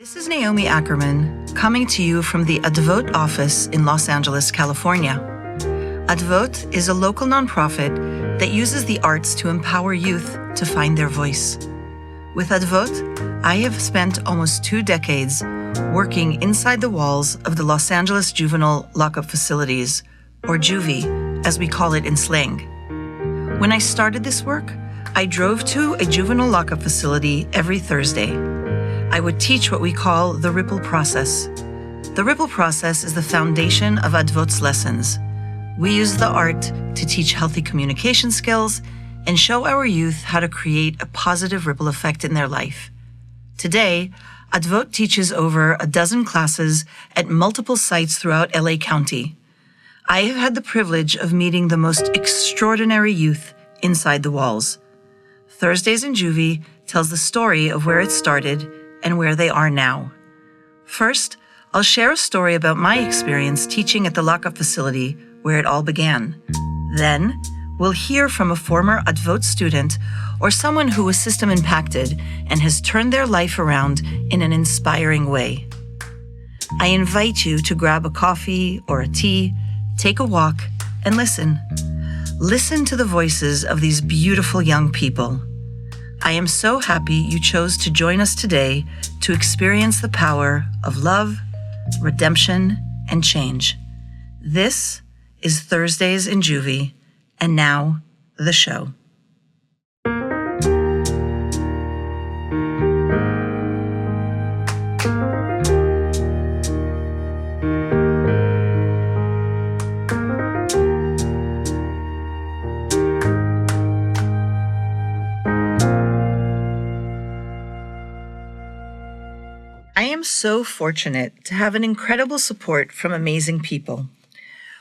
This is Naomi Ackerman, coming to you from the Advot office in Los Angeles, California. Advot is a local nonprofit that uses the arts to empower youth to find their voice. With Advot, I have spent almost 2 decades working inside the walls of the Los Angeles juvenile lockup facilities, or Juvie, as we call it in slang. When I started this work, I drove to a juvenile lockup facility every Thursday. I would teach what we call the ripple process. The ripple process is the foundation of Advot's lessons. We use the art to teach healthy communication skills and show our youth how to create a positive ripple effect in their life. Today, Advot teaches over a dozen classes at multiple sites throughout LA County. I have had the privilege of meeting the most extraordinary youth inside the walls. Thursdays in Juvie tells the story of where it started and where they are now. First, I'll share a story about my experience teaching at the lockup facility where it all began. Then, we'll hear from a former Advot student or someone who was system impacted and has turned their life around in an inspiring way. I invite you to grab a coffee or a tea, take a walk, and listen. Listen to the voices of these beautiful young people. I am so happy you chose to join us today to experience the power of love, redemption, and change. This is Thursdays in Juvie, and now the show. I am so fortunate to have an incredible support from amazing people.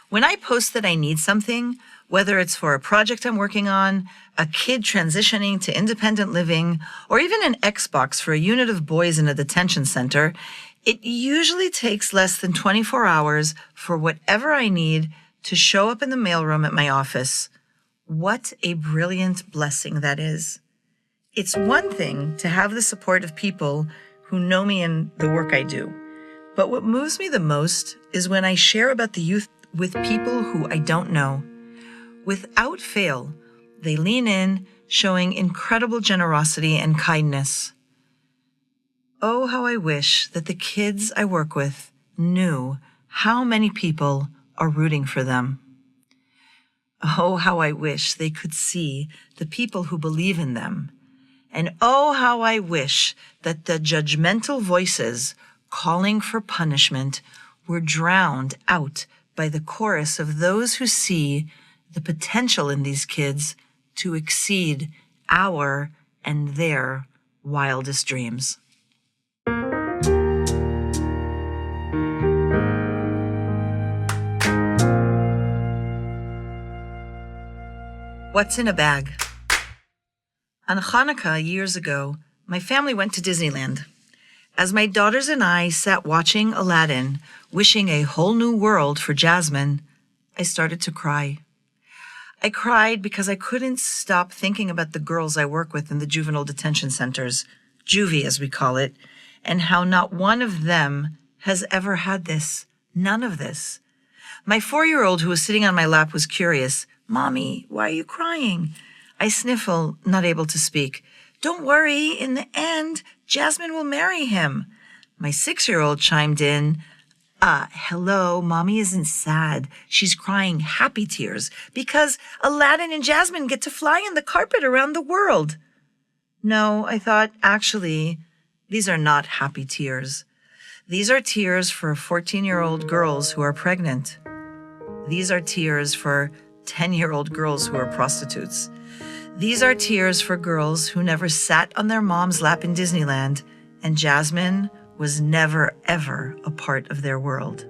When I post that I need something, whether it's for a project I'm working on, a kid transitioning to independent living, or even an Xbox for a unit of boys in a detention center, it usually takes less than 24 hours for whatever I need to show up in the mailroom at my office. What a brilliant blessing that is. It's one thing to have the support of people who know me and the work I do. But what moves me the most is when I share about the youth with people who I don't know. Without fail, they lean in, showing incredible generosity and kindness. Oh, how I wish that the kids I work with knew how many people are rooting for them. Oh, how I wish they could see the people who believe in them. And oh, how I wish that the judgmental voices calling for punishment were drowned out by the chorus of those who see the potential in these kids to exceed our and their wildest dreams. What's in a bag? On Hanukkah years ago, my family went to Disneyland. As my daughters and I sat watching Aladdin, wishing a whole new world for Jasmine, I started to cry. I cried because I couldn't stop thinking about the girls I work with in the juvenile detention centers, Juvie as we call it, and how not one of them has ever had this, none of this. My 4-year-old who was sitting on my lap was curious. "Mommy, why are you crying?" I sniffle, not able to speak. "Don't worry, in the end, Jasmine will marry him." My 6-year-old chimed in, hello, Mommy isn't sad. She's crying happy tears because Aladdin and Jasmine get to fly on the carpet around the world. No, I thought, actually, these are not happy tears. These are tears for 14-year-old girls who are pregnant. These are tears for 10-year-old girls who are prostitutes. These are tears for girls who never sat on their mom's lap in Disneyland, and Jasmine was never, ever a part of their world.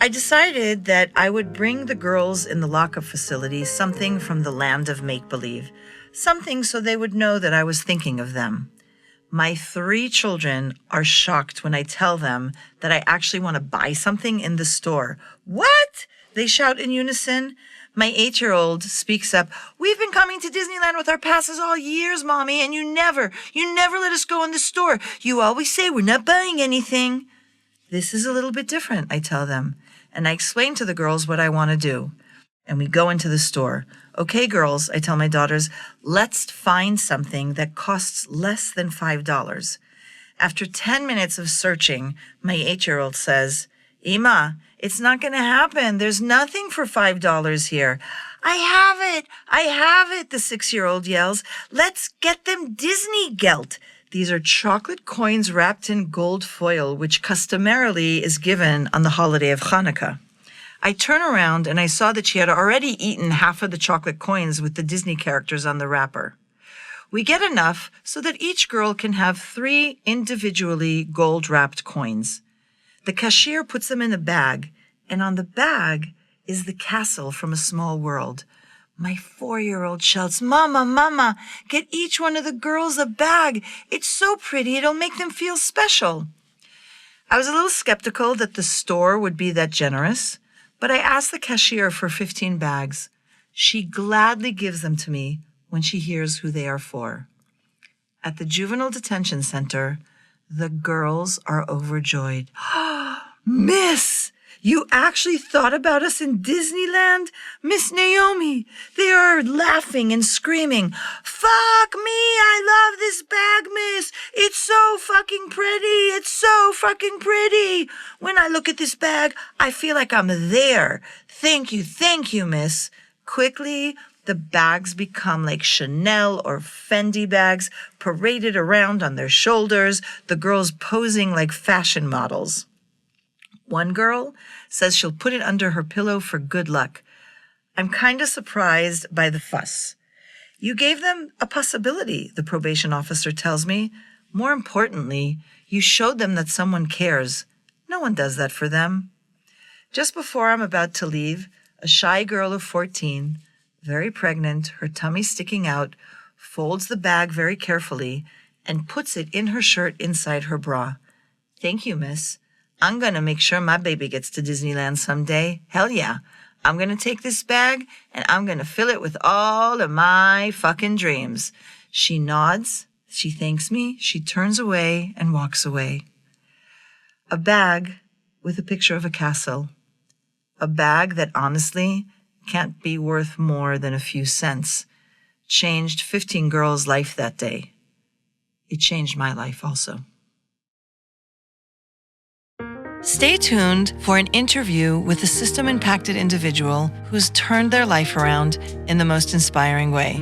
I decided that I would bring the girls in the lockup facility something from the land of make-believe, something so they would know that I was thinking of them. My 3 children are shocked when I tell them that I actually want to buy something in the store. "What?" they shout in unison. My 8-year-old speaks up. We've been coming to Disneyland with our passes all years, Mommy, and you never let us go in the store. You always say we're not buying anything. This is a little bit different, I tell them, and I explain to the girls what I want to do. And we go into the store. Okay, girls, I tell my daughters, let's find something that costs less than $5. After 10 minutes of searching, my 8-year-old says, Ima, it's not going to happen. There's nothing for $5 here. I have it, the 6-year-old yells. Let's get them Disney Gelt. These are chocolate coins wrapped in gold foil, which customarily is given on the holiday of Hanukkah. I turn around and I saw that she had already eaten half of the chocolate coins with the Disney characters on the wrapper. We get enough so that each girl can have 3 individually gold-wrapped coins. The cashier puts them in a bag, and on the bag is the castle from A Small World. My 4-year-old shouts, Mama, Mama, get each one of the girls a bag. It's so pretty, it'll make them feel special. I was a little skeptical that the store would be that generous, but I asked the cashier for 15 bags. She gladly gives them to me when she hears who they are for. At the juvenile detention center, the girls are overjoyed. Miss, you actually thought about us in Disneyland? Miss Naomi, they are laughing and screaming. Fuck me, I love this bag, miss. It's so fucking pretty. It's so fucking pretty. When I look at this bag, I feel like I'm there. Thank you, miss. Quickly, the bags become like Chanel or Fendi bags, paraded around on their shoulders, the girls posing like fashion models. One girl says she'll put it under her pillow for good luck. I'm kind of surprised by the fuss. You gave them a possibility, the probation officer tells me. More importantly, you showed them that someone cares. No one does that for them. Just before I'm about to leave, a shy girl of 14, very pregnant, her tummy sticking out, folds the bag very carefully and puts it in her shirt inside her bra. Thank you, miss. I'm going to make sure my baby gets to Disneyland someday. Hell yeah. I'm going to take this bag and I'm going to fill it with all of my fucking dreams. She nods. She thanks me. She turns away and walks away. A bag with a picture of a castle. A bag that honestly can't be worth more than a few cents. Changed 15 girls' life that day. It changed my life also. Stay tuned for an interview with a system-impacted individual who's turned their life around in the most inspiring way.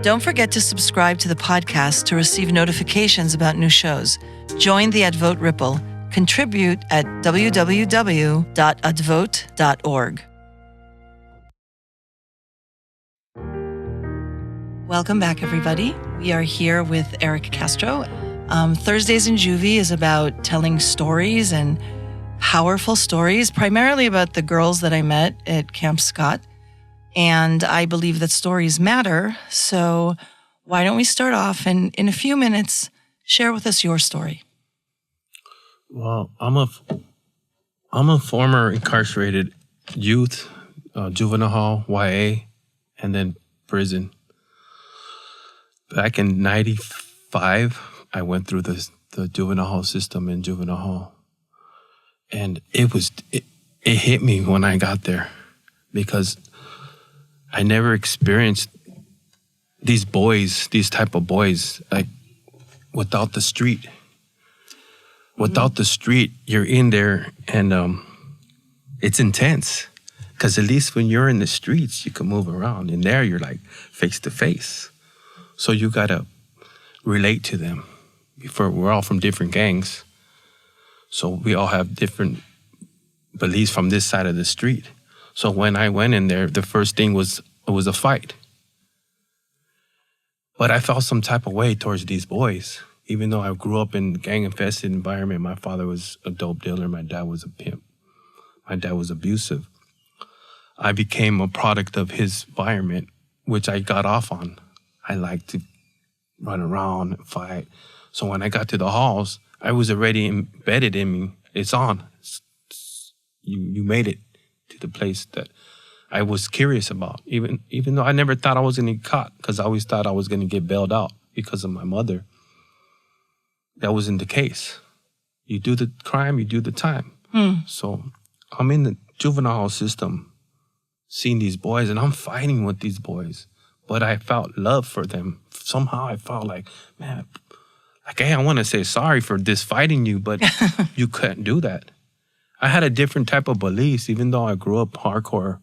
Don't forget to subscribe to the podcast to receive notifications about new shows. Join the Advot Ripple. Contribute at www.advot.org. Welcome back, everybody. We are here with Eric Castro. Thursdays in Juvie is about telling stories and powerful stories, primarily about the girls that I met at Camp Scott. And I believe that stories matter. So why don't we start off and in a few minutes, share with us your story. Well, I'm a former incarcerated youth, juvenile, YA, and then prison. Back in 95, I went through the juvenile hall system in juvenile hall. And it hit me when I got there because I never experienced these type of boys, like without the street. Without the street, you're in there and it's intense. Because at least when you're in the streets, you can move around. In there, you're like face to face. So you got to relate to them. We're all from different gangs. So we all have different beliefs from this side of the street. So when I went in there, the first thing was a fight. But I felt some type of way towards these boys. Even though I grew up in a gang-infested environment, my father was a dope dealer, my dad was a pimp. My dad was abusive. I became a product of his environment, which I got off on. I liked to run around and fight. So when I got to the halls, I was already embedded in me. It's on. You made it to the place that I was curious about, even though I never thought I was going to get caught, because I always thought I was going to get bailed out because of my mother. That wasn't the case. You do the crime, you do the time. So I'm in the juvenile system, seeing these boys, and I'm fighting with these boys. But I felt love for them. Somehow I felt like, man, like, hey, I want to say sorry for this fighting you, but you couldn't do that. I had a different type of beliefs, even though I grew up hardcore.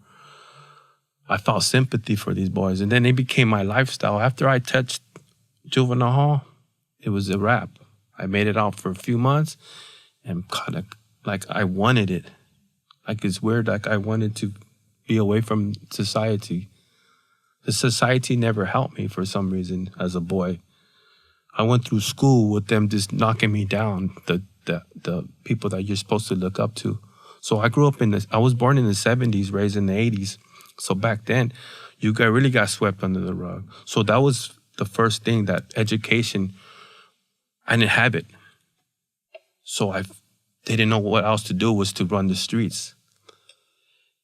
I felt sympathy for these boys. And then it became my lifestyle. After I touched juvenile hall, it was a wrap. I made it out for a few months and kind of like I wanted it. Like it's weird, like I wanted to be away from society. The society never helped me for some reason as a boy. I went through school with them just knocking me down, the people that you're supposed to look up to. So I grew up I was born in the 70s, raised in the 80s. So back then, really got swept under the rug. So that was the first thing, that education, I didn't have it. So they didn't know what else to do was to run the streets.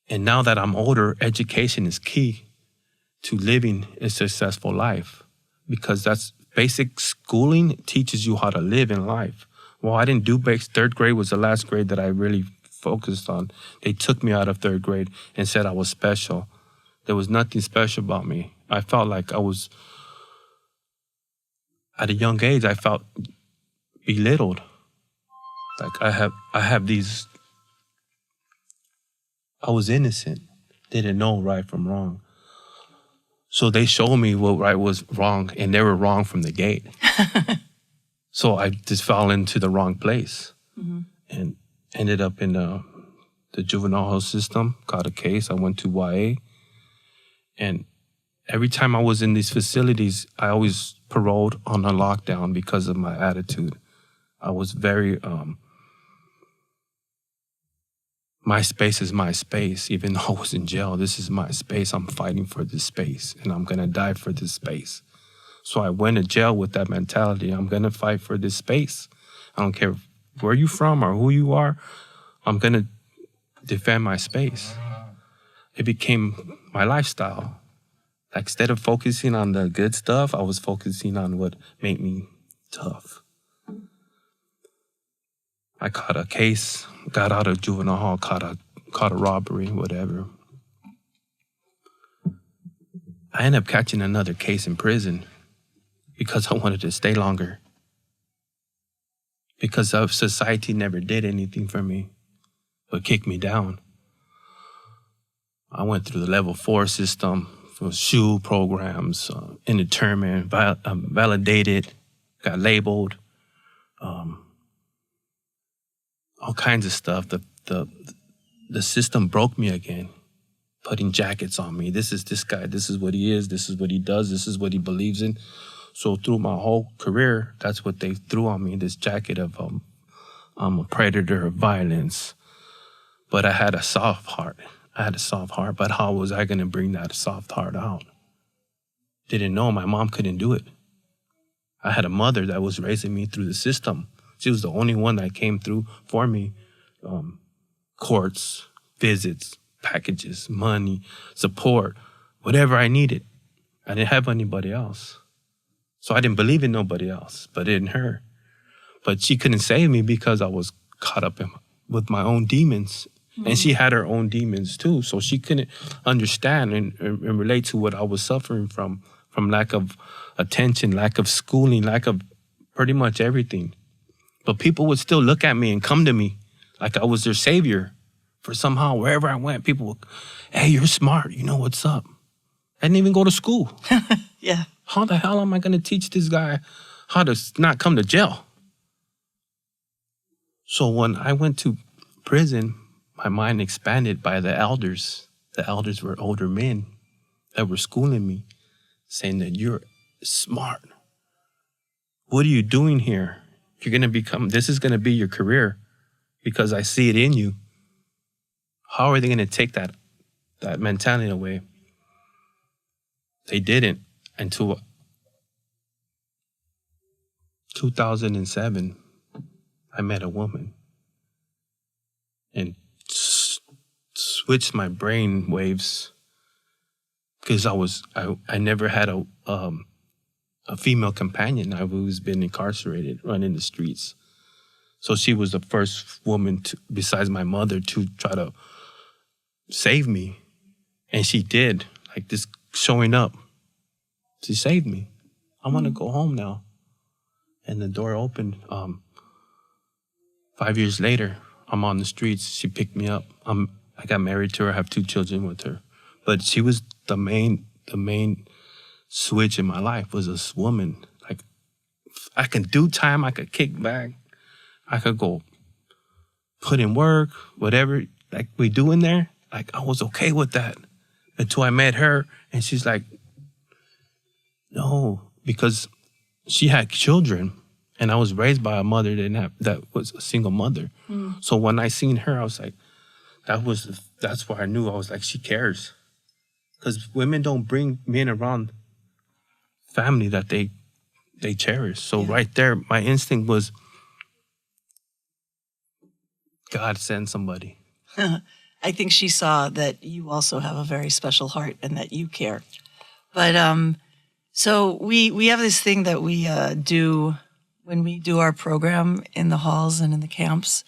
And now that I'm older, education is key to living a successful life, because that's basic schooling teaches you how to live in life. Well, I didn't do third grade was the last grade that I really focused on. They took me out of third grade and said I was special. There was nothing special about me. I felt like I was, at a young age, I felt belittled. Like I have these, I was innocent, didn't know right from wrong. So they showed me what right was wrong, and they were wrong from the gate. So I just fell into the wrong place and ended up in the juvenile hall system, got a case. I went to YA. And every time I was in these facilities, I always paroled on a lockdown because of my attitude. I was very, my space is my space. Even though I was in jail, this is my space. I'm fighting for this space, and I'm going to die for this space. So I went to jail with that mentality. I'm going to fight for this space. I don't care where you're from or who you are. I'm going to defend my space. It became my lifestyle. Like, instead of focusing on the good stuff, I was focusing on what made me tough. I caught a case, got out of juvenile hall, caught a robbery, whatever. I ended up catching another case in prison because I wanted to stay longer. Because of society never did anything for me but kick me down. I went through the level 4 system for SHU programs, indeterminate, validated, got labeled, all kinds of stuff. The system broke me again, putting jackets on me. This is this guy. This is what he is. This is what he does. This is what he believes in. So through my whole career, that's what they threw on me, this jacket of I'm a predator of violence. But I had a soft heart. But how was I going to bring that soft heart out? Didn't know. My mom couldn't do it. I had a mother that was raising me through the system. She was the only one that came through for me. Courts, visits, packages, money, support, whatever I needed. I didn't have anybody else. So I didn't believe in nobody else, but in her. But she couldn't save me because I was caught up with my own demons. Mm-hmm. And she had her own demons too. So she couldn't understand and relate to what I was suffering from lack of attention, lack of schooling, lack of pretty much everything. But people would still look at me and come to me like I was their savior. For somehow, wherever I went, people would, hey, you're smart. You know what's up. I didn't even go to school. Yeah. How the hell am I going to teach this guy how to not come to jail? So when I went to prison, my mind expanded by the elders. The elders were older men that were schooling me, saying that you're smart. What are you doing here? You're going to this is going to be your career because I see it in you. How are they going to take that mentality away? They didn't until 2007. I met a woman. And switched my brain waves because I never had a female companion. I've always been incarcerated, running the streets. So she was the first woman besides my mother to try to save me. And she did, like this showing up. She saved me. I want to go home now. And the door opened. 5 years later, I'm on the streets. She picked me up. I got married to her. I have 2 children with her. But she was the main switch in my life was this woman. Like, I can do time. I could kick back. I could go put in work, whatever, like we do in there. Like, I was okay with that until I met her. And she's like, no, because she had children. And I was raised by a mother that was a single mother. So when I seen her, I was like, that's why I knew. I was like, she cares. Because women don't bring men around family that they cherish. So right there, my instinct was, God send somebody. I think she saw that you also have a very special heart and that you care. But so we have this thing that we do when we do our program in the halls and in the camps,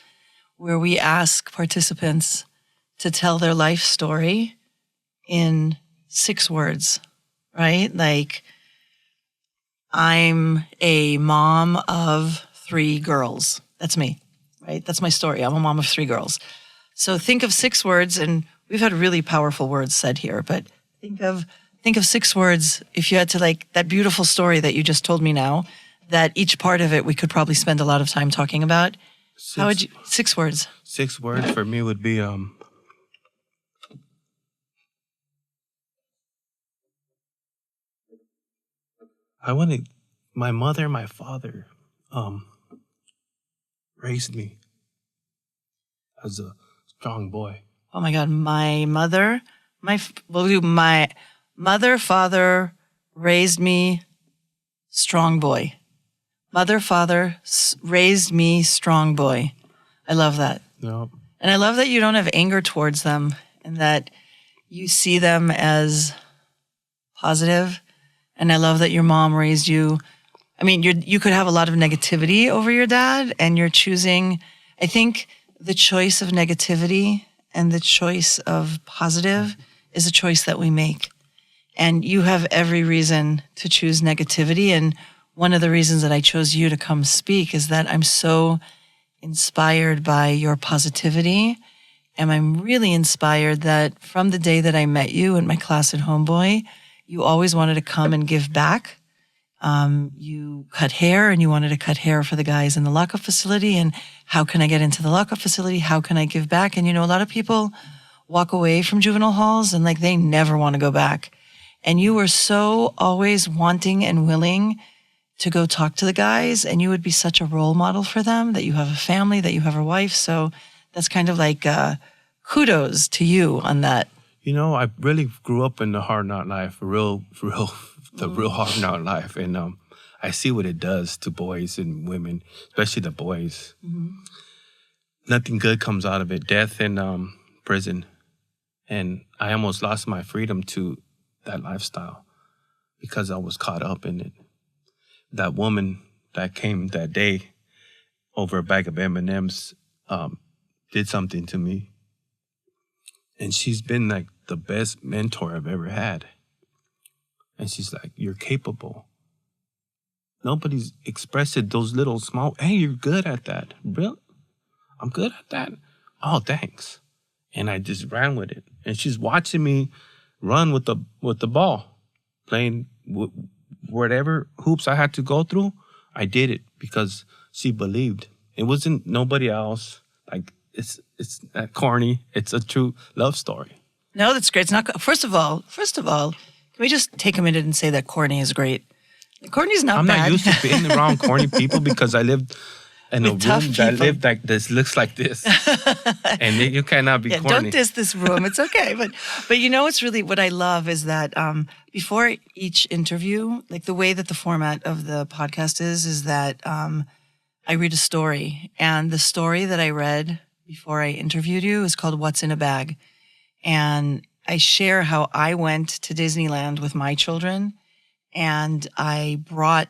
where we ask participants to tell their life story in 6 words, right? Like, I'm a mom of 3 girls. That's me, right? That's my story. I'm a mom of 3 girls. So think of 6 words, and we've had really powerful words said here, but think of 6 words if you had to, like, that beautiful story that you just told me now, that each part of it we could probably spend a lot of time talking about. How would you, 6 words? 6 words for me would be, my mother and my father raised me as a strong boy. Oh my God, my mother, father raised me strong boy. Mother, father raised me strong boy. I love that. Yep. And I love that you don't have anger towards them and that you see them as positive. And I love that your mom raised you. I mean, you could have a lot of negativity over your dad, and you're choosing, I think the choice of negativity and the choice of positive is a choice that we make. And you have every reason to choose negativity. And one of the reasons that I chose you to come speak is that I'm so inspired by your positivity. And I'm really inspired that from the day that I met you in my class at Homeboy, you always wanted to come and give back. You cut hair, and you wanted to cut hair for the guys in the lockup facility. And how can I get into the lockup facility? How can I give back? And, a lot of people walk away from juvenile halls and, like, they never want to go back. And you were so always wanting and willing to go talk to the guys, and you would be such a role model for them, that you have a family, that you have a wife. So that's kind of like kudos to you on that. I really grew up in the hard knock life, the real hard knock life. And I see what it does to boys and women, especially the boys. Mm-hmm. Nothing good comes out of it. Death and prison. And I almost lost my freedom to that lifestyle because I was caught up in it. That woman that came that day over a bag of M&Ms did something to me. And she's been like the best mentor I've ever had. And she's like, you're capable. Nobody's expressed it, those little small, hey, you're good at that. Really? I'm good at that? Oh, thanks. And I just ran with it. And she's watching me run with the ball, playing whatever hoops I had to go through. I did it because she believed. It wasn't nobody else. Like, it's not corny. It's a true love story. No, that's great. It's not. First of all, can we just take a minute and say that corny is great? Corny's not bad. I'm not used to being around corny people because I lived in a room that lived like this, looks like this, and you cannot be corny. Don't diss this room. It's okay. But what's really what I love is that before each interview, like the way that the format of the podcast is that I read a story, and the story that I read before I interviewed you is called "What's in a Bag." And I share how I went to Disneyland with my children, and I brought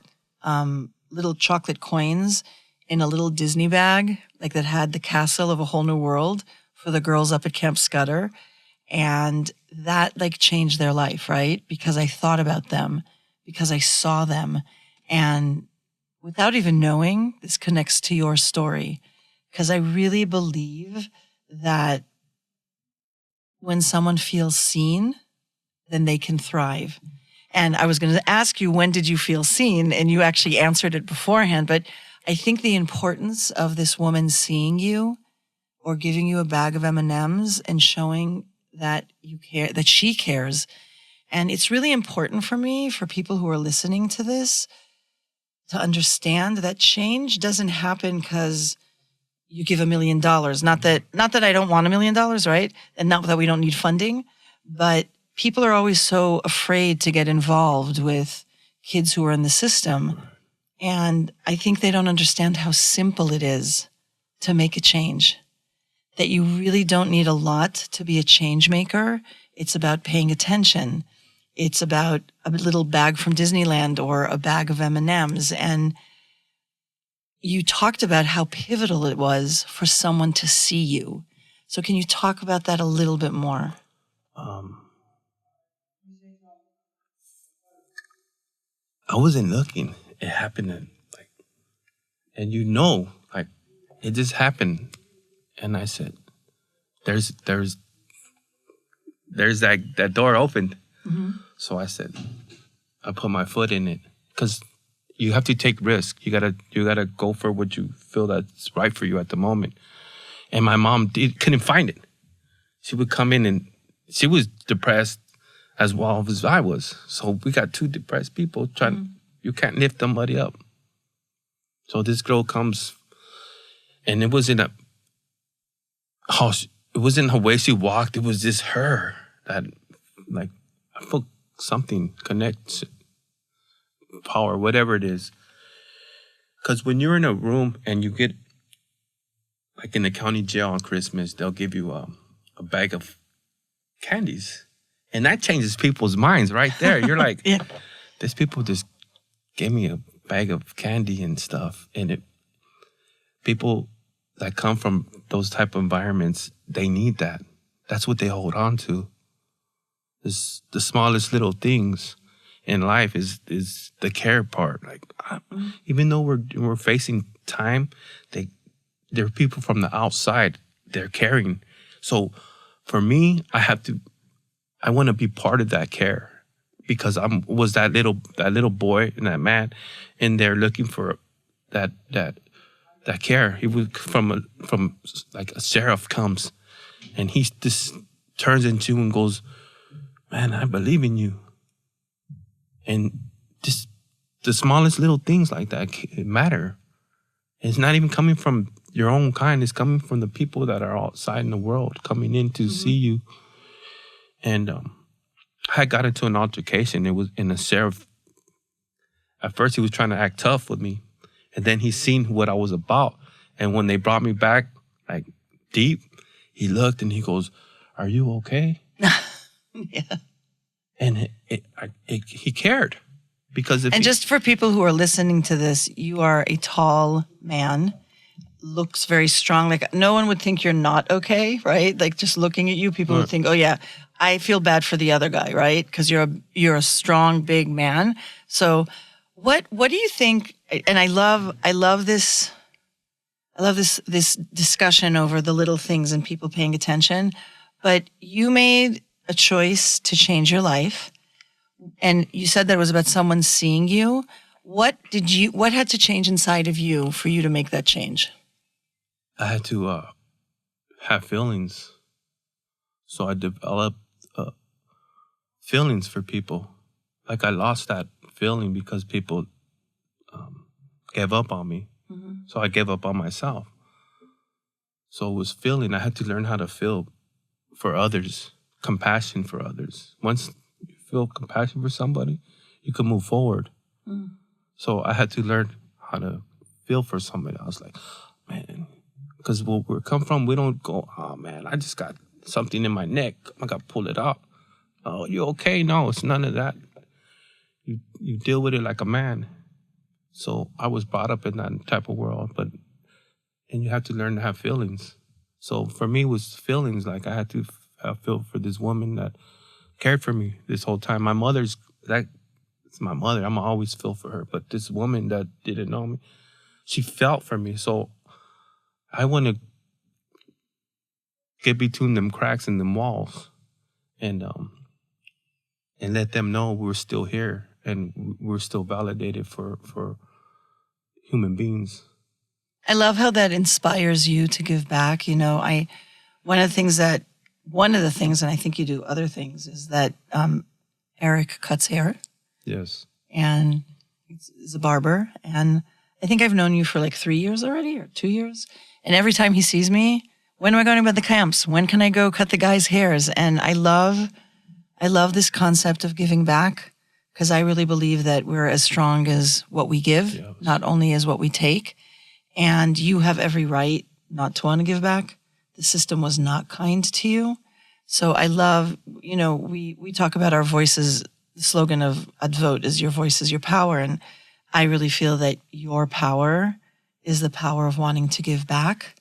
little chocolate coins in a little Disney bag, like that had the castle of A Whole New World for the girls up at Camp Scudder. And that like changed their life, right? Because I thought about them, because I saw them. And without even knowing, this connects to your story, because I really believe that when someone feels seen, then they can thrive. And I was going to ask you, when did you feel seen? And you actually answered it beforehand. But I think the importance of this woman seeing you or giving you a bag of M&Ms and showing that you care, that she cares. And it's really important for me, for people who are listening to this, to understand that change doesn't happen because you give $1 million. Not that I don't want $1 million, right? And not that we don't need funding, but people are always so afraid to get involved with kids who are in the system. And I think they don't understand how simple it is to make a change. That you really don't need a lot to be a change maker. It's about paying attention. It's about a little bag from Disneyland or a bag of M&Ms. And you talked about how pivotal it was for someone to see you. So can you talk about that a little bit more? I wasn't looking. It happened, and it just happened. And I said, there's that door opened. Mm-hmm. So I said, I put my foot in it, because you have to take risk. You gotta go for what you feel that's right for you at the moment. And my mom couldn't find it. She would come in and she was depressed as well as I was. So we got two depressed people trying. Mm-hmm. You can't lift somebody up. So this girl comes, and it wasn't her way she walked. It was just her that, like, I felt something connect, power, whatever it is. Because when you're in a room and you get, like in the county jail on Christmas, they'll give you a bag of candies, and that changes people's minds right there. You're like, yeah. These people just gave me a bag of candy and stuff, and people that come from those type of environments, they need that. That's what they hold on to. The smallest little things in life is the care part. Like, even though we're facing time, there are people from the outside. They're caring. So for me, I want to be part of that care, because I was that little boy and that man in there looking for that care. He would from like a sheriff comes, and he just turns into you and goes, "Man, I believe in you." And just the smallest little things like that matter. It's not even coming from your own kind. It's coming from the people that are outside in the world coming in to see you. And I got into an altercation. It was in the sheriff. At first, he was trying to act tough with me, and then he seen what I was about. And when they brought me back, like, deep, he looked and he goes, "Are you okay?" Yeah. And he cared, because just for people who are listening to this, you are a tall man, looks very strong. Like, no one would think you're not okay, right? Like, just looking at you, people would think, "Oh yeah, I feel bad for the other guy," right? Because you're a strong, big man. So, what do you think? And I love this discussion over the little things and people paying attention. But you made a choice to change your life, and you said that it was about someone seeing you. What had to change inside of you for you to make that change? I had to have feelings. So I developed feelings for people. Like, I lost that feeling because people gave up on me. Mm-hmm. So I gave up on myself. So it was feeling. I had to learn how to feel for others, compassion for others. Once you feel compassion for somebody, you can move forward. Mm. So I had to learn how to feel for somebody. I was like, man, because where we come from, we don't go, "Oh man, I just got something in my neck. I got to pull it out. Oh, you okay? No, it's none of that. You deal with it like a man. So I was brought up in that type of world, and you have to learn to have feelings. So for me, it was feelings. Like I had to feel for this woman that cared for me this whole time. My mother's, it's my mother. I'm always feel for her. But this woman that didn't know me, she felt for me. So I want to get between them cracks in them walls and let them know we're still here and we're still validated for human beings. I love how that inspires you to give back. You know, one of the things, and I think you do other things, is that Eric cuts hair. Yes. And he's a barber. And I think I've known you for like 3 years already, or 2 years. And every time he sees me, when am I going to the camps? When can I go cut the guys' hairs? And I love this concept of giving back, because I really believe that we're as strong as what we give, yes. not only as what we take. And you have every right not to want to give back. The system was not kind to you. So I love, you know, we talk about our voices. The slogan of Advot is your voice is your power. And I really feel that your power is the power of wanting to give back.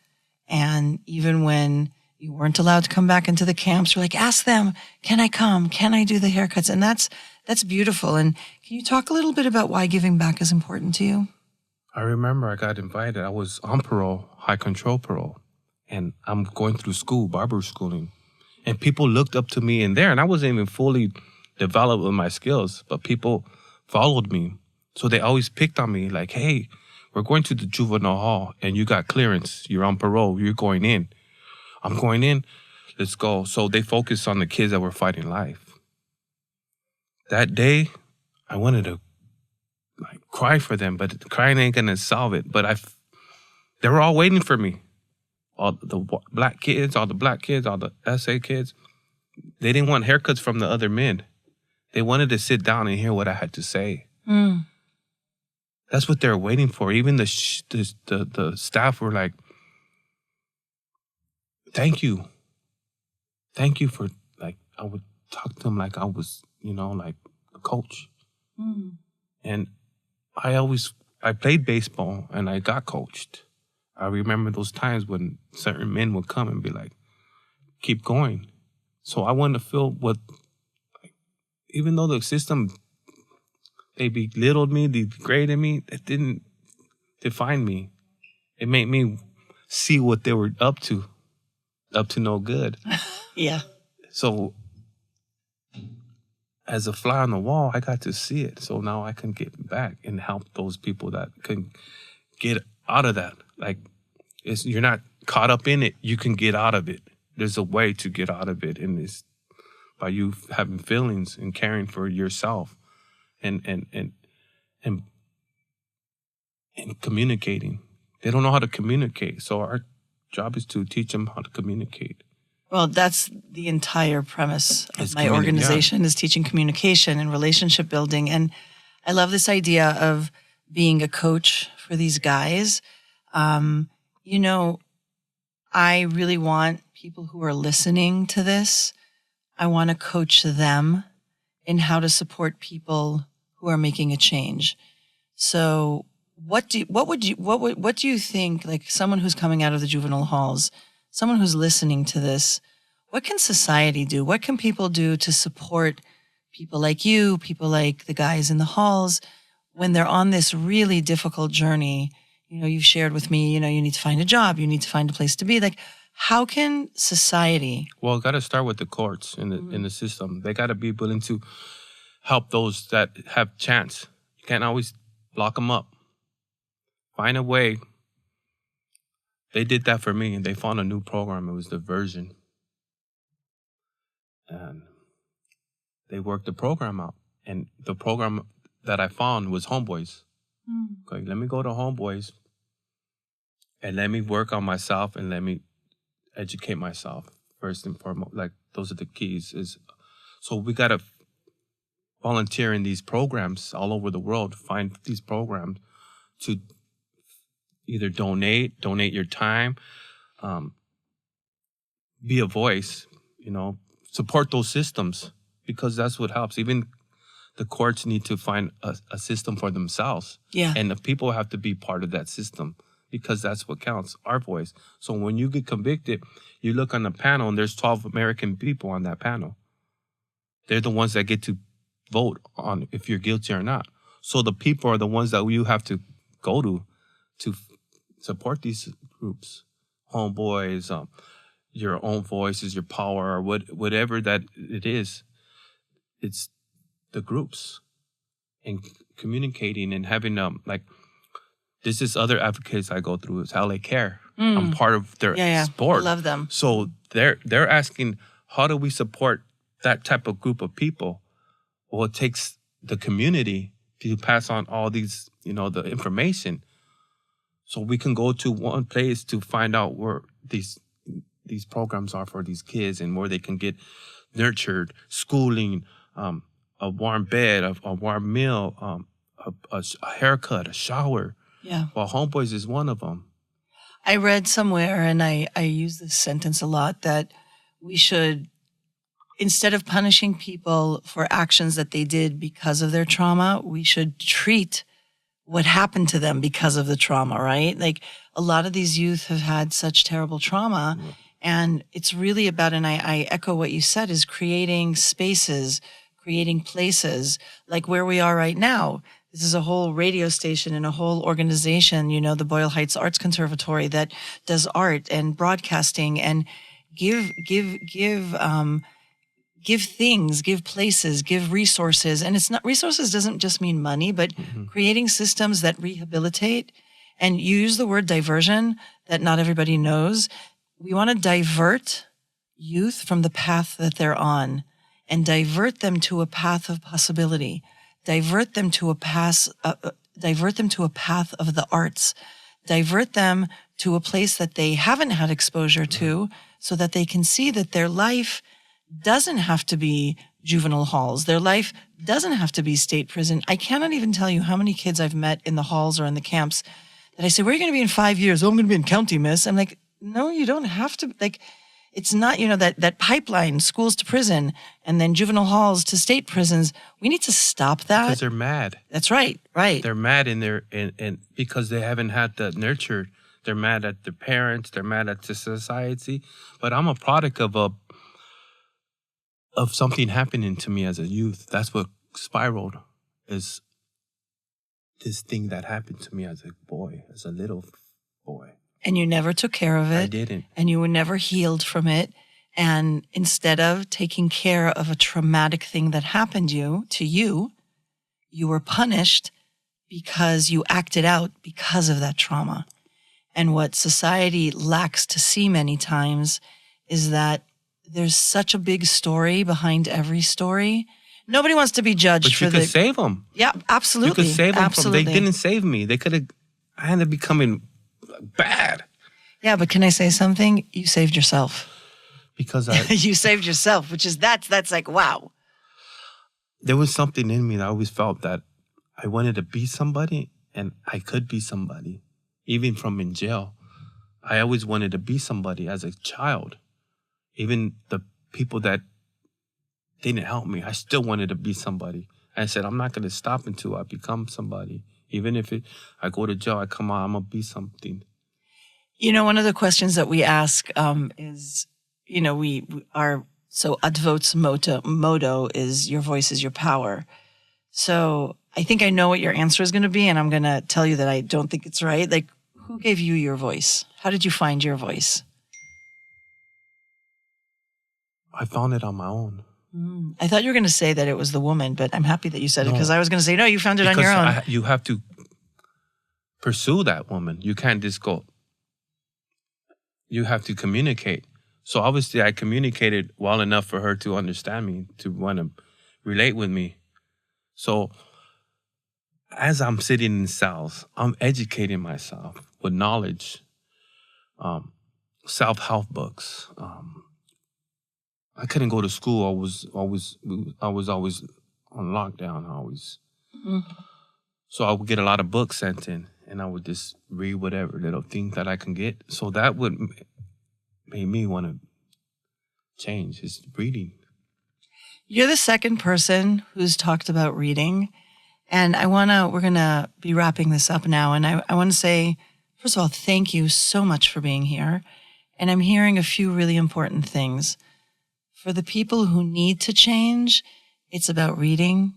And even when you weren't allowed to come back into the camps, you're like, ask them, can I come? Can I do the haircuts? And that's beautiful. And can you talk a little bit about why giving back is important to you? I remember I got invited. I was on parole, high control parole. And I'm going through school, barber schooling. And people looked up to me in there. And I wasn't even fully developed with my skills. But people followed me. So they always picked on me like, hey, we're going to the juvenile hall. And you got clearance. You're on parole. You're going in. I'm going in. Let's go. So they focused on the kids that were fighting life. That day, I wanted to cry for them, but crying ain't gonna solve it. But they were all waiting for me. All the black kids, all the SA kids, they didn't want haircuts from the other men. They wanted to sit down and hear what I had to say. Mm. That's what they're waiting for. Even the staff were like, "Thank you for like." I would talk to them like I was, like a coach, and I played baseball and I got coached. I remember those times when certain men would come and be like, keep going. So I wanted to feel even though the system, they belittled me, degraded me, it didn't define me. It made me see what they were up to no good. Yeah. So as a fly on the wall, I got to see it. So now I can get back and help those people that can get out of that. Like, you're not caught up in it. You can get out of it. There's a way to get out of it, and it's by you having feelings and caring for yourself, and communicating. They don't know how to communicate, so our job is to teach them how to communicate. Well, that's the entire premise of my organization, is teaching communication and relationship building. And I love this idea of being a coach for these guys. I really want people who are listening to this, I want to coach them in how to support people who are making a change. So what do you think, like someone who's coming out of the juvenile halls, someone who's listening to this, what can society do? What can people do to support people like you, people like the guys in the halls, when they're on this really difficult journey? You've shared with me, you need to find a job, you need to find a place to be. Like, how can society? Well, got to start with the courts in the system. They got to be willing to help those that have chance. You can't always lock them up. Find a way. They did that for me, and they found a new program. It was diversion. And they worked the program out. And the program that I found was Homeboys. Okay, let me go to Homeboys and let me work on myself and let me educate myself first and foremost. Like, those are the keys. So we got to volunteer in these programs all over the world, find these programs to either donate your time, be a voice, support those systems, because that's what helps. Even the courts need to find a system for themselves. Yeah. And the people have to be part of that system, because that's what counts, our voice. So when you get convicted, you look on the panel and there's 12 American people on that panel. They're the ones that get to vote on if you're guilty or not. So the people are the ones that you have to go to support these groups. Homeboys, your own voice is your power, or whatever that it is. It's the groups and communicating and having this is other advocates I go through. It's how they care. I'm part of their sport. I love them. So they're asking, how do we support that type of group of people? Well, it takes the community to pass on all these, the information. So we can go to one place to find out where these programs are for these kids and where they can get nurtured, schooling, a warm bed, a warm meal, a haircut, a shower. Yeah. Well, Homeboys is one of them. I read somewhere, and I use this sentence a lot, that we should, instead of punishing people for actions that they did because of their trauma, we should treat what happened to them because of the trauma, right? Like, a lot of these youth have had such terrible trauma, and it's really about, and I echo what you said, is creating spaces, creating places, like where we are right now. This is a whole radio station and a whole organization, the Boyle Heights Arts Conservatory, that does art and broadcasting and give things, give places, give resources. And it's not, resources doesn't just mean money, but creating systems that rehabilitate. And you use the word diversion that not everybody knows. We want to divert youth from the path that they're on and divert them to a path of possibility. Divert them to a path of the arts. Divert them to a place that they haven't had exposure to, so that they can see that their life doesn't have to be juvenile halls. Their life doesn't have to be state prison. I cannot even tell you how many kids I've met in the halls or in the camps that I say, where are you going to be in 5 years? Oh, I'm going to be in county, miss. I'm like, no, you don't have to. Like, it's not, that pipeline, schools to prison and then juvenile halls to state prisons. We need to stop that. Because they're mad. That's right. Right. They're mad and because they haven't had the nurture. They're mad at their parents. They're mad at the society. But I'm a product of something happening to me as a youth. That's what spiraled, is this thing that happened to me as a boy, as a little boy. And you never took care of it. I didn't. And you were never healed from it. And instead of taking care of a traumatic thing that happened to you, you were punished because you acted out because of that trauma. And what society lacks to see many times is that there's such a big story behind every story. Nobody wants to be judged for But you could save them. Yeah, absolutely. You could save them absolutely. They didn't save me. They could have. I ended up becoming bad. Yeah, but can I say something? You saved yourself. Because you saved yourself, which is that's like, wow. There was something in me that I always felt that I wanted to be somebody, and I could be somebody, even from in jail. I always wanted to be somebody as a child. Even the people that didn't help me, I still wanted to be somebody. I said, I'm not going to stop until I become somebody. Even if I go to jail, I come out, I'm going to be something. One of the questions that we ask is, so Advot's motto is your voice is your power. So I think I know what your answer is going to be, and I'm going to tell you that I don't think it's right. Like, who gave you your voice? How did you find your voice? I found it on my own. I thought you were going to say that it was the woman, but I'm happy that you said it, because I was going to say, no, you found it on your own. You have to pursue that woman. You can't just go. You have to communicate. So obviously I communicated well enough for her to understand me, to want to relate with me. So as I'm sitting in cells, I'm educating myself with knowledge, self-help books. I couldn't go to school. I was always on lockdown. So I would get a lot of books sent in, and I would just read whatever little thing that I can get. So that would make me want to change. It's reading. You're the second person who's talked about reading. And we're going to be wrapping this up now. And I want to say, first of all, thank you so much for being here. And I'm hearing a few really important things. For the people who need to change, it's about reading,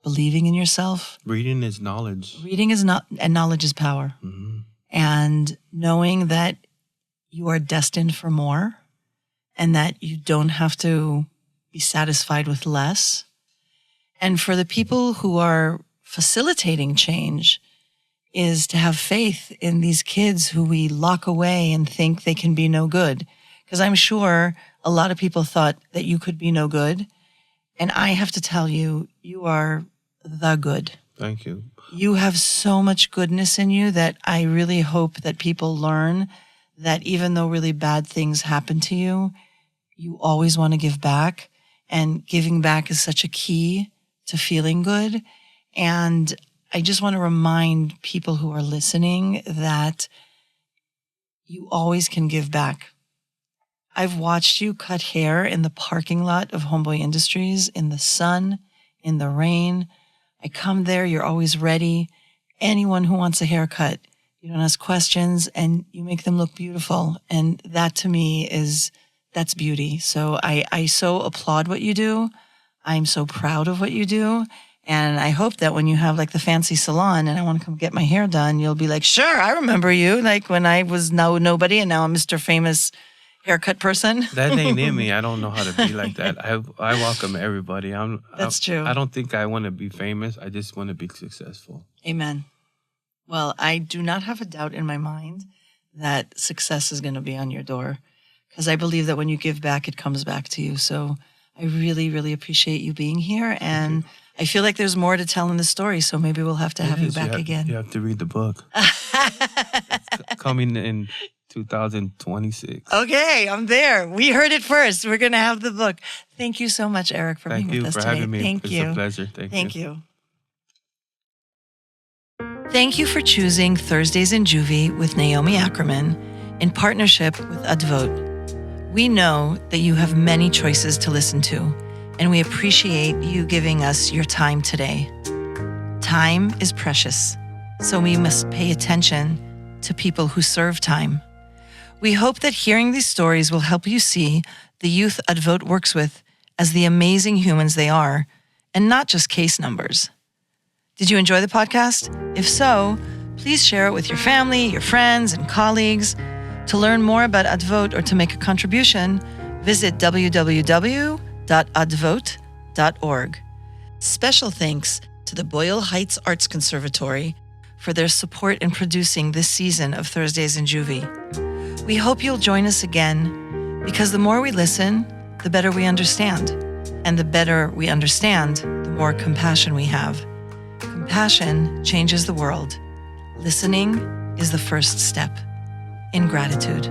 believing in yourself. Reading is knowledge. Reading is not, and knowledge is power. Mm-hmm. And knowing that you are destined for more and that you don't have to be satisfied with less. And for the people who are facilitating change is to have faith in these kids who we lock away and think they can be no good. Because I'm sure a lot of people thought that you could be no good. And I have to tell you, you are the good. Thank you. You have so much goodness in you that I really hope that people learn that even though really bad things happen to you, you always want to give back. And giving back is such a key to feeling good. And I just want to remind people who are listening that you always can give back. I've watched you cut hair in the parking lot of Homeboy Industries, in the sun, in the rain. I come there, you're always ready. Anyone who wants a haircut, you don't ask questions and you make them look beautiful. And that to me that's beauty. So I so applaud what you do. I'm so proud of what you do. And I hope that when you have like the fancy salon and I want to come get my hair done, you'll be like, sure, I remember you. Like when I was nobody and now I'm Mr. Famous haircut person. That ain't in me. I don't know how to be like that. I welcome everybody. That's true. I don't think I want to be famous. I just want to be successful. Amen. Well, I do not have a doubt in my mind that success is going to be on your door because I believe that when you give back, it comes back to you. So I really, really appreciate you being here. And I feel like there's more to tell in the story. So maybe we'll have to have you back again. You have to read the book. It's coming in 2026. Okay, I'm there. We heard it first. We're going to have the book. Thank you so much, Eric, for being with us today. Having me. Thank you. It's a pleasure. Thank you. Thank you for choosing Thursdays in Juvie with Naomi Ackerman in partnership with Advot. We know that you have many choices to listen to, and we appreciate you giving us your time today. Time is precious, so we must pay attention to people who serve time. We hope that hearing these stories will help you see the youth Advot works with as the amazing humans they are, and not just case numbers. Did you enjoy the podcast? If so, please share it with your family, your friends, and colleagues. To learn more about Advot or to make a contribution, visit www.advot.org. Special thanks to the Boyle Heights Arts Conservatory for their support in producing this season of Thursdays in Juvie. We hope you'll join us again because the more we listen, the better we understand. And the better we understand, the more compassion we have. Compassion changes the world. Listening is the first step. In gratitude.